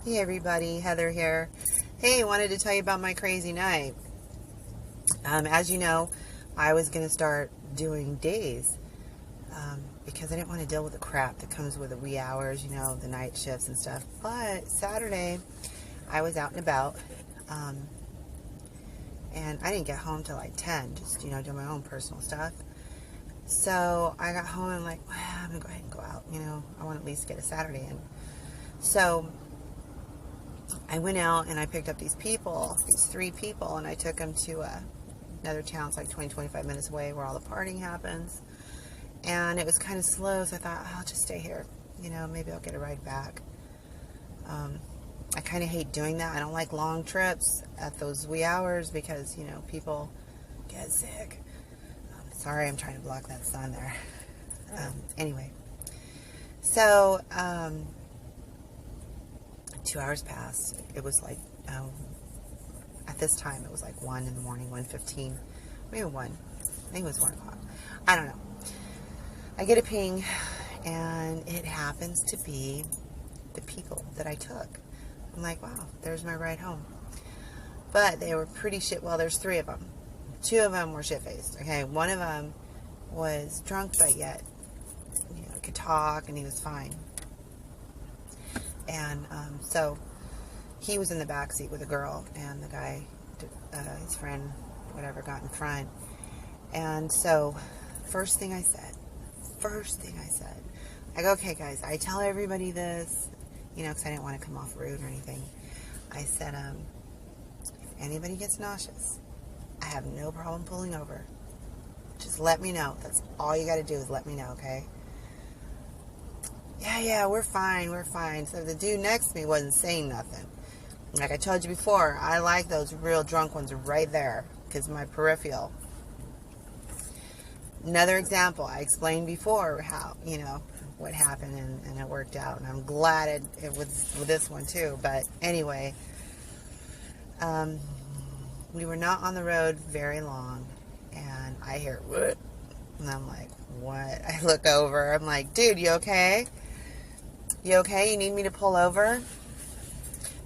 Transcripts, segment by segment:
Hey everybody, Heather here. Hey, wanted to tell you about my crazy night. As you know, I was going to start doing days because I didn't want to deal with the crap that comes with the wee hours, the night shifts and stuff. But Saturday, I was out and about, and I didn't get home till like 10, just, do my own personal stuff. So I got home and I'm like, well, I'm going to go ahead and go out, I want to at least get a Saturday in. So I went out and I picked up these three people, and I took them to another town. It's like 20-25 minutes away where all the partying happens. And it was kind of slow, so I thought, I'll just stay here. Maybe I'll get a ride back. I kind of hate doing that. I don't like long trips at those wee hours because, people get sick. Sorry, I'm trying to block that sun there. Anyway. So, 2 hours passed. It was like, at this time, it was like 1 in the morning, 1:15. Maybe 1. I think it was 1 o'clock. I don't know. I get a ping, and it happens to be the people that I took. I'm like, wow, there's my ride home. But they were pretty shit. Well, there's 3 of them. 2 of them were shit-faced. Okay, one of them was drunk, but yet, could talk, and he was fine. And so he was in the back seat with a girl, and the guy, his friend, whatever, got in front. And so first thing I said, I go, okay, guys, I tell everybody this, because I didn't want to come off rude or anything. I said, if anybody gets nauseous, I have no problem pulling over. Just let me know. That's all you got to do is let me know, okay? Yeah, we're fine. So the dude next to me wasn't saying nothing. Like I told you before, I like those real drunk ones right there because my peripheral. Another example, I explained before how, what happened and it worked out. And I'm glad it was with this one too. But anyway, we were not on the road very long. And I hear, what? And I'm like, what? I look over. I'm like, dude, you okay? You okay? You need me to pull over?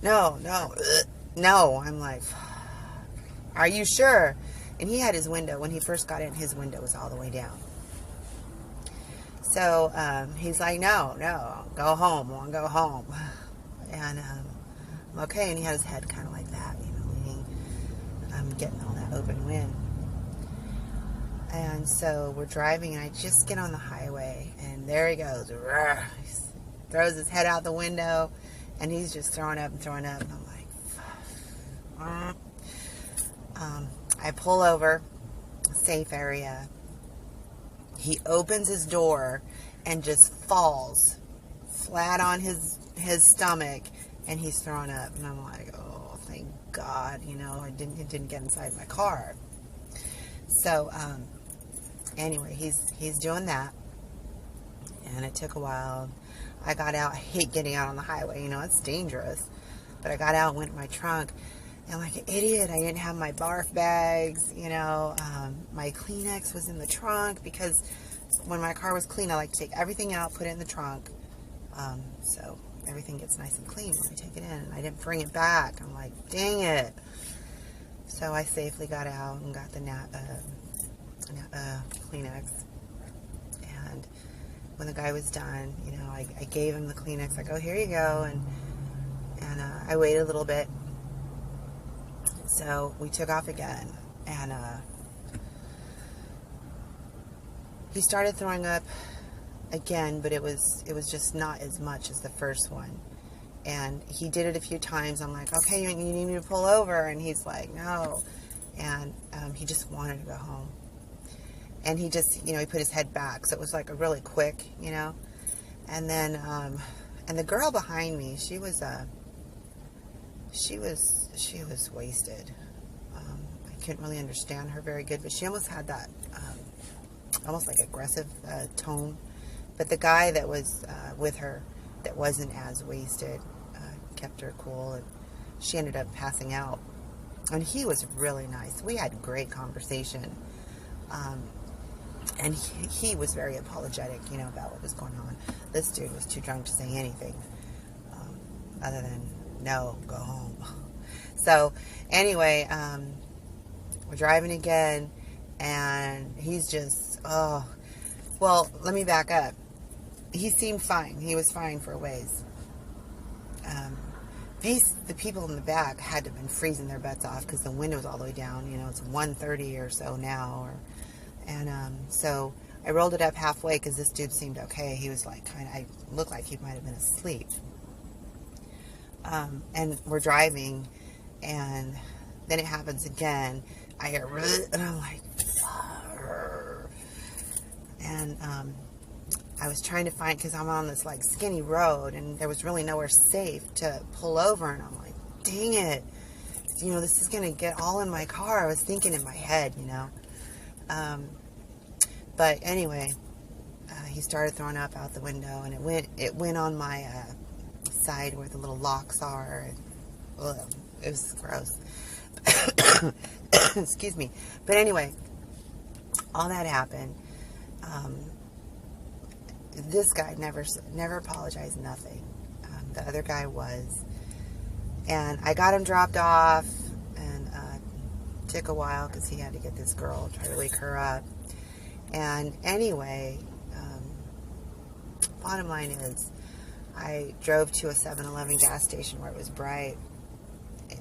No. I'm like, are you sure? And he had his window. When he first got in, his window was all the way down. So he's like, no, go home. I want to go home. And I'm okay. And he had his head kind of like that, leaning. I'm getting all that open wind. And so we're driving, and I just get on the highway, and there he goes. He throws his head out the window, and he's just throwing up. And I'm like, fuck. I pull over, safe area. He opens his door and just falls flat on his stomach, and he's throwing up. And I'm like, oh, thank God, it didn't get inside my car. So, anyway, he's doing that, and it took a while. I got out. I hate getting out on the highway, it's dangerous. But I got out, went in my trunk, and like an idiot, I didn't have my barf bags, my Kleenex was in the trunk, because when my car was clean, I like to take everything out, put it in the trunk, so everything gets nice and clean when I take it in. And I didn't bring it back. I'm like, dang it. So I safely got out and got the Kleenex. And when the guy was done, I gave him the Kleenex. I go, here you go. And I waited a little bit. So we took off again. And he started throwing up again, but it was just not as much as the first one. And he did it a few times. I'm like, okay, you need me to pull over? And he's like, no. And he just wanted to go home. And he just, he put his head back. So it was like a really quick, And then, and the girl behind me, she was wasted. I couldn't really understand her very good, but she almost had that, almost like aggressive tone. But the guy that was with her, that wasn't as wasted, kept her cool, and she ended up passing out. And he was really nice. We had great conversation. And he was very apologetic, about what was going on. This dude was too drunk to say anything, other than, no, go home. So anyway, we're driving again, and he's just, oh, well, let me back up. He seemed fine. He was fine for a ways. The people in the back had to have been freezing their butts off because the window's all the way down. You know, it's 1:30 or so now. So I rolled it up halfway because this dude seemed okay. He was like I looked like he might have been asleep. And we're driving, and then it happens again. I hear, and I'm like, Arr. And I was trying to find, because I'm on this like skinny road, and there was really nowhere safe to pull over, and I'm like, dang it, you know, this is gonna get all in my car. I was thinking in my head, you know. But anyway, he started throwing up out the window, and it went on my side where the little locks are. And, ugh, it was gross. Excuse me. But anyway, all that happened. This guy never apologized, nothing. The other guy was. And I got him dropped off, and took a while because he had to get this girl, try to wake her up. And anyway, bottom line is, I drove to a 7-Eleven gas station where it was bright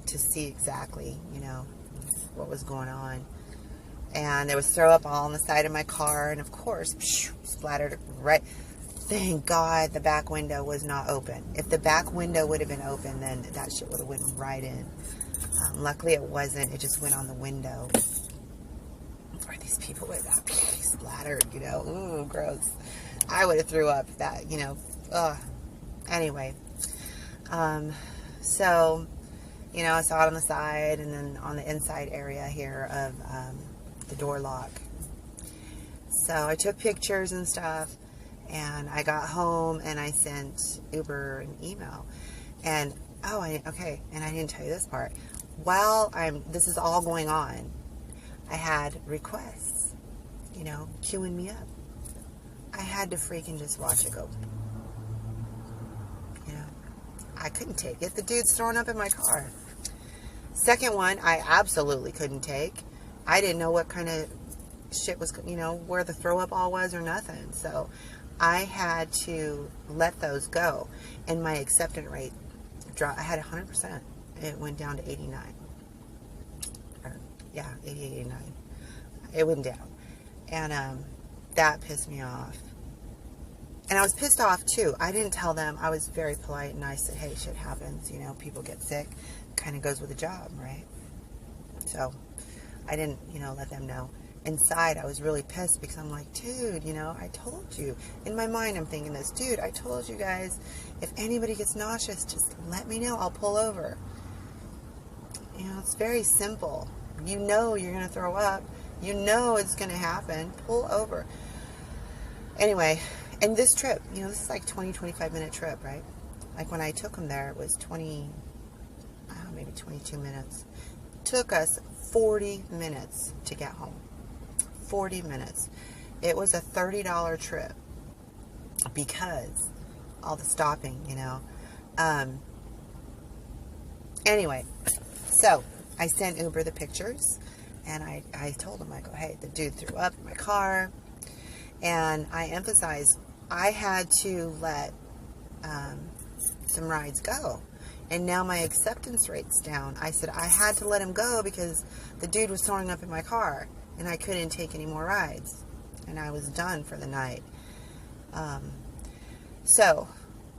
to see exactly, you know, what was going on. And there was throw up all on the side of my car, and of course, splattered right. Thank God the back window was not open. If the back window would have been open, then that shit would have went right in. Luckily it wasn't. It just went on the window. Or these people would have splattered, you know. Ooh, gross. I would have threw up that, you know. Ugh. Anyway. So, you know, I saw it on the side, and then on the inside area here of the door lock. So I took pictures and stuff, and I got home, and I sent Uber an email. And, okay, and I didn't tell you this part. While this is all going on, I had requests, you know, queuing me up. I had to freaking just watch it go. You know, I couldn't take it. The dude's throwing up in my car. Second one, I absolutely couldn't take. I didn't know what kind of shit was, you know, where the throw up all was or nothing. So I had to let those go. And my acceptance rate dropped. I had 100%. It went down to 89. Yeah, 88, 89. It went down. And that pissed me off. And I was pissed off too. I didn't tell them. I was very polite and I said, hey, shit happens. You know, people get sick. Kind of goes with the job, right? So I didn't, you know, let them know. Inside, I was really pissed because I'm like, dude, you know, I told you. In my mind, I'm thinking this, dude, I told you guys, if anybody gets nauseous, just let me know. I'll pull over. You know, it's very simple. You know you're going to throw up. You know it's going to happen. Pull over. Anyway, and this trip, you know, this is like 20, 25-minute trip, right? Like when I took him there, it was maybe 22 minutes. Took us 40 minutes to get home. 40 minutes. It was a $30 trip because all the stopping, you know. Anyway, so I sent Uber the pictures, and I told him, I go, hey, the dude threw up in my car. And I emphasized I had to let some rides go. And now my acceptance rate's down. I said I had to let him go because the dude was throwing up in my car, and I couldn't take any more rides. And I was done for the night. So,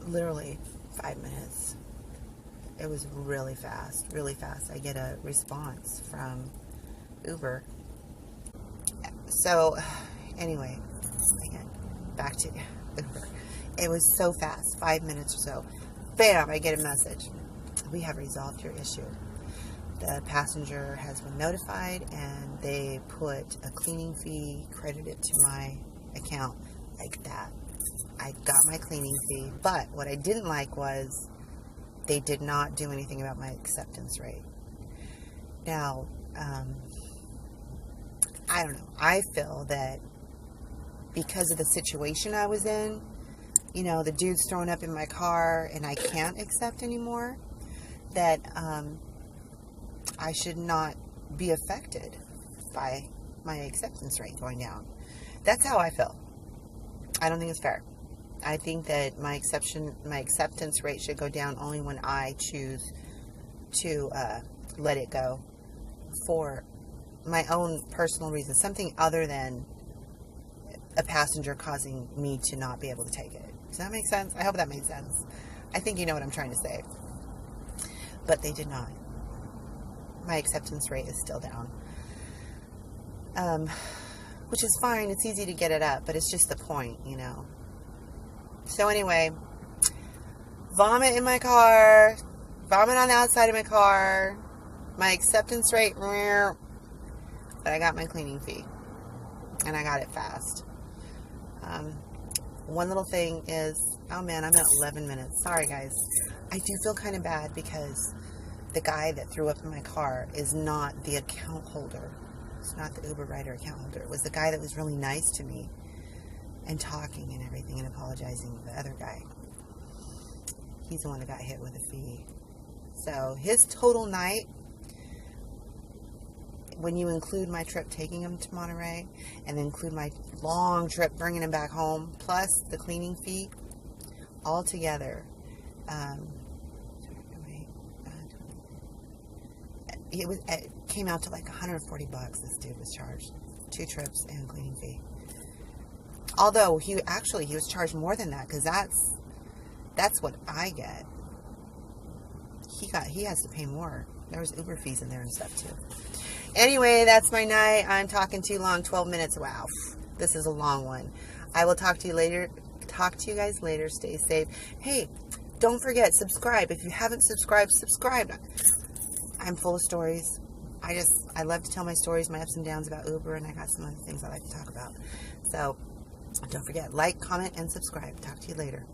literally 5 minutes. It was really fast, really fast. I get a response from Uber. So, anyway, again, back to Uber. It was so fast, 5 minutes or so. Bam, I get a message. We have resolved your issue. The passenger has been notified, and they put a cleaning fee credited to my account like that. I got my cleaning fee, but what I didn't like was they did not do anything about my acceptance rate. Now, I don't know. I feel that because of the situation I was in, you know, the dude's throwing up in my car and I can't accept anymore. that I should not be affected by my acceptance rate going down. That's how I feel. I don't think it's fair. I think that my acceptance rate should go down only when I choose to let it go for my own personal reasons, something other than a passenger causing me to not be able to take it. Does that make sense? I hope that made sense. I think you know what I'm trying to say. But they did not. My acceptance rate is still down. Which is fine. It's easy to get it up, but it's just the point, you know. So anyway, vomit in my car, vomit on the outside of my car, my acceptance rate, but I got my cleaning fee, and I got it fast. One little thing is, oh man, I'm at 11 minutes. Sorry guys. I do feel kind of bad because the guy that threw up in my car is not the account holder. It's not the Uber rider account holder. It was the guy that was really nice to me and talking and everything and apologizing to the other guy. He's the one that got hit with a fee. So his total night, when you include my trip taking him to Monterey and then include my long trip bringing him back home, plus the cleaning fee, all together, it came out to like $140 this dude was charged. 2 trips and cleaning fee. Although he was charged more than that, because that's what I get. He has to pay more. There was Uber fees in there and stuff too. Anyway, that's my night. I'm talking too long. 12 minutes. Wow. This is a long one. I will talk to you later. Talk to you guys later. Stay safe. Hey, don't forget, subscribe. If you haven't subscribed, subscribe. I'm full of stories. I love to tell my stories, my ups and downs about Uber, and I got some other things I like to talk about. So don't forget, like, comment, and subscribe. Talk to you later.